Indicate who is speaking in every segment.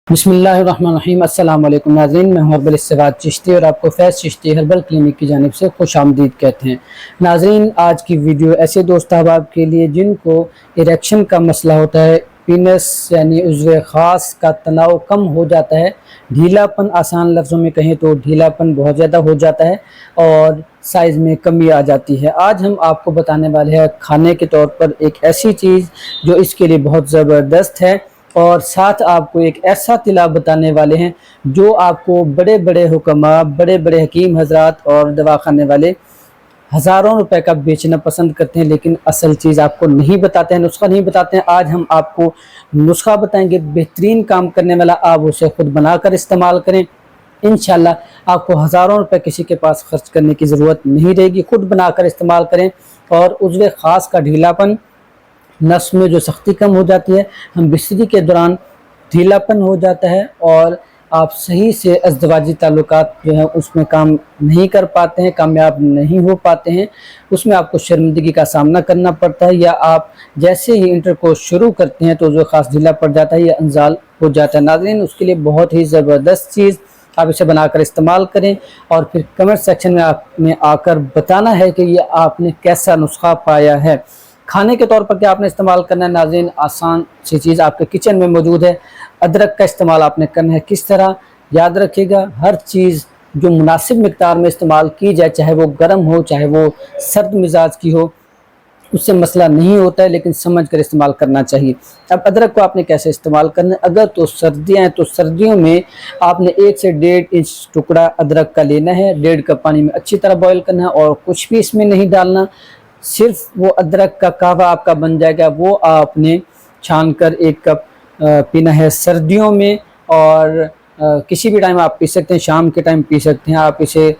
Speaker 1: बिस्मिल्लाहिर्रहमानिर्रहीम। अस्सलाम वालेकुम नाज़रीन, मैं हूं हर्बल इस्तेवाद चिश्ती और आपको फैज़ चिश्ती हर्बल क्लिनिक की जानिब से खुश आमदीद कहते हैं। नाज़रीन, आज की वीडियो ऐसे दोस्त अहबाब के लिए जिनको इरेक्शन का मसला होता है, पीनस यानी उज़्व ख़ास का तनाव कम हो जाता है, ढीलापन, आसान लफ्ज़ों में कहें तो ढीलापन बहुत ज़्यादा हो जाता है और साइज़ में कमी आ जाती है। आज हम आपको बताने वाले हैं खाने के तौर पर एक ऐसी चीज़ जो इसके लिए बहुत ज़बरदस्त है, और साथ आपको एक ऐसा तिला बताने वाले हैं जो आपको बड़े बड़े हुक्मा, बड़े बड़े हकीम हजरात और दवाखाने वाले हज़ारों रुपए का बेचना पसंद करते हैं, लेकिन असल चीज़ आपको नहीं बताते हैं, नुस्खा नहीं बताते हैं। आज हम आपको नुस्खा बताएंगे, बेहतरीन काम करने वाला। आप उसे खुद बनाकर इस्तेमाल करें, इंशाल्लाह आपको हज़ारों रुपए किसी के पास खर्च करने की ज़रूरत नहीं रहेगी। खुद बनाकर इस्तेमाल करें और उज़्व ख़ास का ढीलापन, नस में जो सख्ती कम हो जाती है, हम बिस्तरी के दौरान ढीलापन हो जाता है और आप सही से अज़दवाजी ताल्लुकात जो है उसमें काम नहीं कर पाते हैं, कामयाब नहीं हो पाते हैं, उसमें आपको शर्मिंदगी का सामना करना पड़ता है, या आप जैसे ही इंटरकोर्स शुरू करते हैं तो जो ख़ास ढीला पड़ जाता है या अंजाल हो जाता है। नाज़रीन, उसके लिए बहुत ही ज़बरदस्त चीज़, आप इसे बनाकर इस्तेमाल करें और फिर कमेंट सेक्शन में आपने आकर बताना है कि ये आपने कैसा नुस्खा पाया है। खाने के तौर पर क्या आपने इस्तेमाल करना है नाज़रीन, आसान सी चीज़ आपके किचन में मौजूद है। अदरक का इस्तेमाल आपने करना है। किस तरह, याद रखिएगा, हर चीज़ जो मुनासिब मिक़दार में इस्तेमाल की जाए, चाहे वो गर्म हो चाहे वो सर्द मिजाज की हो, उससे मसला नहीं होता है, लेकिन समझ कर इस्तेमाल करना चाहिए। अब अदरक को आपने कैसे इस्तेमाल करना है, अगर तो सर्दियाँ हैं तो सर्दियों में आपने 1 से 1.5 इंच टुकड़ा अदरक का लेना है, 1.5 कप पानी में अच्छी तरह बॉयल करना है और कुछ भी इसमें नहीं डालना, सिर्फ वो अदरक का कहवा आपका बन जाएगा, वो आपने छान कर 1 कप पीना है सर्दियों में। और किसी भी टाइम आप पी सकते हैं, शाम के टाइम पी सकते हैं, आप इसे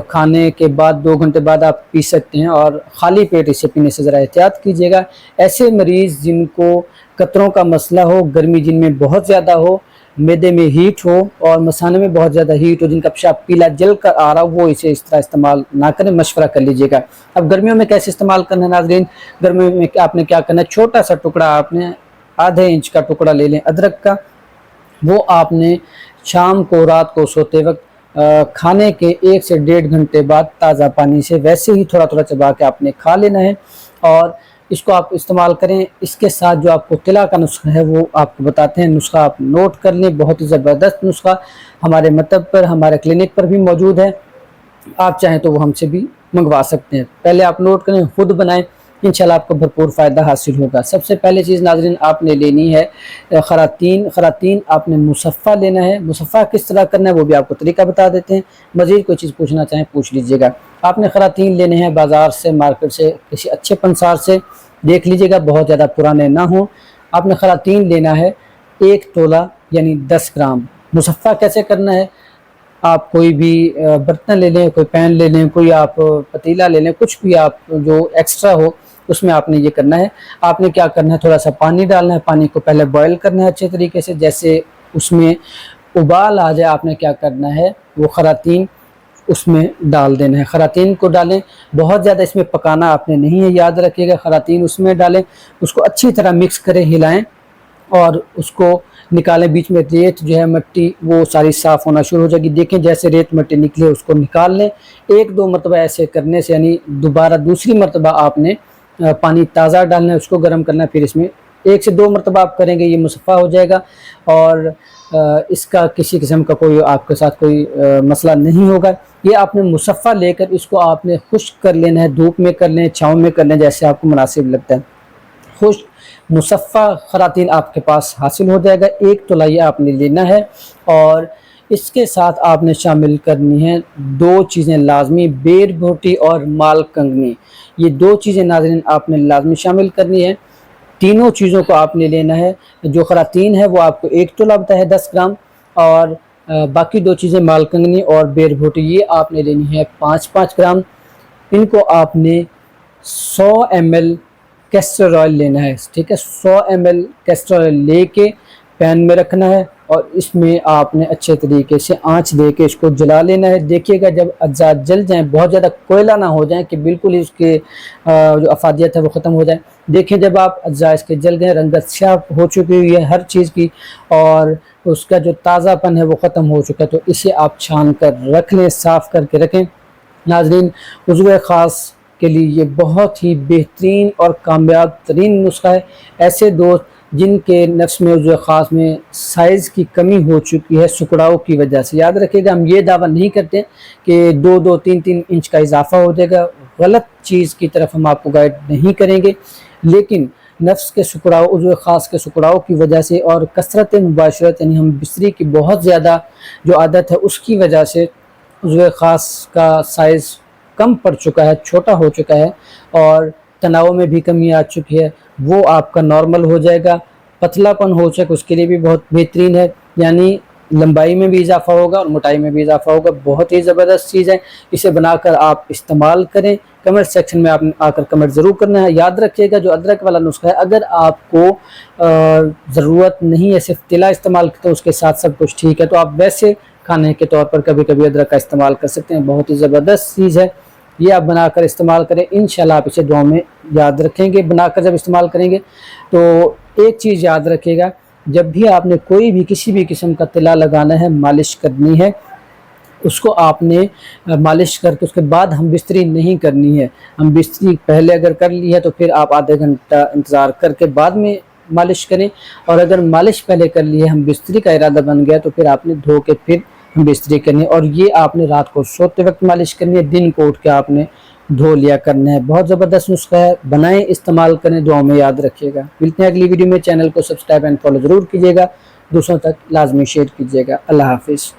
Speaker 1: खाने के बाद 2 घंटे बाद आप पी सकते हैं, और ख़ाली पेट इसे पीने से ज़रा एहतियात कीजिएगा। ऐसे मरीज़ जिनको कतरों का मसला हो, गर्मी जिनमें बहुत ज़्यादा हो, मैदे में हीट हो और मसाने में बहुत ज़्यादा हीट हो, जिनका पेशाब पीला जल कर आ रहा हो, वो इसे इस तरह इस्तेमाल ना करें, मशवरा कर लीजिएगा। अब गर्मियों में कैसे इस्तेमाल करना है नाज़रीन, गर्मियों में आपने क्या करना है, छोटा सा टुकड़ा, आपने आधे इंच का टुकड़ा ले लें अदरक का, वो आपने शाम को, रात को सोते वक्त खाने के 1 से 1.5 घंटे बाद ताज़ा पानी से वैसे ही थोड़ा थोड़ा चबा के आपने खा लेना है और इसको आप इस्तेमाल करें। इसके साथ जो आपको तिला का नुस्खा है वो आपको बताते हैं, नुस्खा आप नोट कर लें। बहुत ही ज़बरदस्त नुस्खा हमारे मतब पर, हमारे क्लिनिक पर भी मौजूद है, आप चाहें तो वो हमसे भी मंगवा सकते हैं। पहले आप नोट करें, खुद बनाएं, इंशाल्लाह आपको भरपूर फ़ायदा हासिल होगा। सबसे पहले चीज़ नाज़रीन आपने लेनी है खरातीन आपने मुसफ़ा लेना है। मुसफ़ा किस तरह करना है वो भी आपको तरीका बता देते हैं। मज़ीद कोई चीज़ पूछना चाहें पूछ लीजिएगा। आपने खरातीन लेने हैं बाज़ार से, मार्केट से, किसी अच्छे पंसार से, देख लीजिएगा बहुत ज़्यादा पुराने ना हों। आपने खरातीन लेना है 1 तोला यानी 10 ग्राम। मुसफ़ा कैसे करना है, आप कोई भी बर्तन ले लें, कोई पैन ले लें, कोई आप पतीला ले लें, कुछ भी आप जो एक्स्ट्रा हो उसमें आपने ये करना है। आपने क्या करना है, थोड़ा सा पानी डालना है, पानी को पहले बॉयल करना है अच्छे तरीके से। जैसे उसमें उबाल आ जाए, आपने क्या करना है, वो खरातीन उसमें डाल देना है। खरातीन को डालें, बहुत ज़्यादा इसमें पकाना आपने नहीं है, याद रखिएगा। खरातीन उसमें डालें, उसको अच्छी तरह मिक्स करें, हिलाएं और उसको निकालें। बीच में रेत जो है, मिट्टी, वो सारी साफ़ होना शुरू हो जाएगी। देखें जैसे रेत मिट्टी निकले उसको निकाल लें। 1-2 मरतबा ऐसे करने से, यानी दोबारा दूसरी मरतबा आपने पानी ताज़ा डालना है, उसको गर्म करना है, फिर इसमें 1 से 2 मरतबा आप करेंगे, ये मुसफ़ा हो जाएगा और इसका किसी किस्म का कोई आपके साथ कोई मसला नहीं होगा। ये आपने मुसफ़ा लेकर इसको आपने खुश्क कर लेना है, धूप में कर लें, छाँव में कर लें, जैसे आपको मुनासिब लगता है। खुश्क मुसफ़ा खरातीन आपके पास हासिल हो जाएगा। 1 तोला ये आपने लेना है और इसके साथ आपने शामिल करनी है 2 चीज़ें लाजमी, बेर बोटी और माल कंगनी। ये 2 चीज़ें नाज़रीन आपने लाजमी शामिल करनी है। तीनों चीज़ों को आपने लेना है। जो खरातीन है वो आपको 1 तोला बताया है 10 ग्राम, और बाकी 2 चीज़ें माल कंगनी और बेर बोटी, ये आपने लेनी है 5-5 ग्राम। इनको आपने 100 ml कैस्टर ऑयल लेना है, ठीक है। 100 ml कैस्टर ऑयल लेके پین میں رکھنا ہے اور اس میں آپ نے اچھے طریقے سے آنچ دے کے اس کو جلا لینا ہے۔ دیکھیے گا جب اجزاء جل جائیں، بہت زیادہ کوئلہ نہ ہو جائیں کہ بالکل ہی اس کے جو افادیت ہے وہ ختم ہو جائے۔ دیکھیں جب آپ اجزاء اس کے جل گئے، رنگت سیاہ ہو چکی ہوئی ہے ہر چیز کی اور اس کا جو تازہ پن ہے وہ ختم ہو چکا ہے، تو اسے آپ چھان کر رکھ لیں، صاف کر کے رکھیں۔ ناظرین، عضو خاص کے لیے یہ بہت ہی بہترین اور کامیاب ترین نسخہ ہے۔ ایسے دوست جن کے نفس میں عضو خاص میں سائز کی کمی ہو چکی ہے سکڑاؤ کی وجہ سے، یاد رکھیے گا ہم یہ دعویٰ نہیں کرتے کہ 2-3 انچ کا اضافہ ہو جائے گا، غلط چیز کی طرف ہم آپ کو گائیڈ نہیں کریں گے، لیکن نفس کے سکڑاؤ، عضو خاص کے سکڑاؤ کی وجہ سے اور کثرت مباشرت یعنی ہم بستری کی بہت زیادہ جو عادت ہے اس کی وجہ سے عضو خاص کا سائز کم پڑ چکا ہے، چھوٹا ہو چکا ہے اور تناؤ میں بھی کمی آ چکی ہے، وہ آپ کا نارمل ہو جائے گا۔ پتلا پن ہو چکا اس کے لیے بھی بہت بہترین ہے، یعنی لمبائی میں بھی اضافہ ہوگا اور موٹائی میں بھی اضافہ ہوگا، بہت ہی زبردست چیز ہے۔ اسے بنا کر آپ استعمال کریں، کمنٹ سیکشن میں آپ نے آ کر کمنٹ ضرور کرنا ہے۔ یاد رکھیے گا جو ادرک والا نسخہ ہے، اگر آپ کو ضرورت نہیں ہے صرف تلا استعمال کرتے اس کے ساتھ سب کچھ ٹھیک ہے، تو آپ ویسے کھانے کے طور پر کبھی کبھی ادرک کا استعمال کر سکتے ہیں، بہت ہی زبردست چیز ہے، یہ آپ بنا کر استعمال کریں، انشاءاللہ آپ اسے دعاؤں میں یاد رکھیں گے۔ بنا کر جب استعمال کریں گے تو ایک چیز یاد رکھیے گا، جب بھی آپ نے کوئی بھی کسی بھی قسم کا تلا لگانا ہے، مالش کرنی ہے، اس کو آپ نے مالش کر کے اس کے بعد ہم بستری نہیں کرنی ہے۔ ہم بستری پہلے اگر کر لی ہے تو پھر آپ آدھے گھنٹہ انتظار کر کے بعد میں مالش کریں، اور اگر مالش پہلے کر لی ہے، ہم بستری کا ارادہ بن گیا تو پھر آپ نے دھو کے پھر ہم بستری کرنی ہے، اور یہ آپ نے رات کو سوتے وقت مالش کرنی ہے، دن کو اٹھ کے آپ نے دھو لیا کرنا ہے۔ بہت زبردست نسخہ ہے، بنائیں، استعمال کریں، دعاؤں میں یاد رکھیے گا۔ ملتے ہیں اگلی ویڈیو میں، چینل کو سبسکرائب اینڈ فالو ضرور کیجیے گا، دوسروں تک لازمی شیئر کیجیے گا۔ اللہ حافظ۔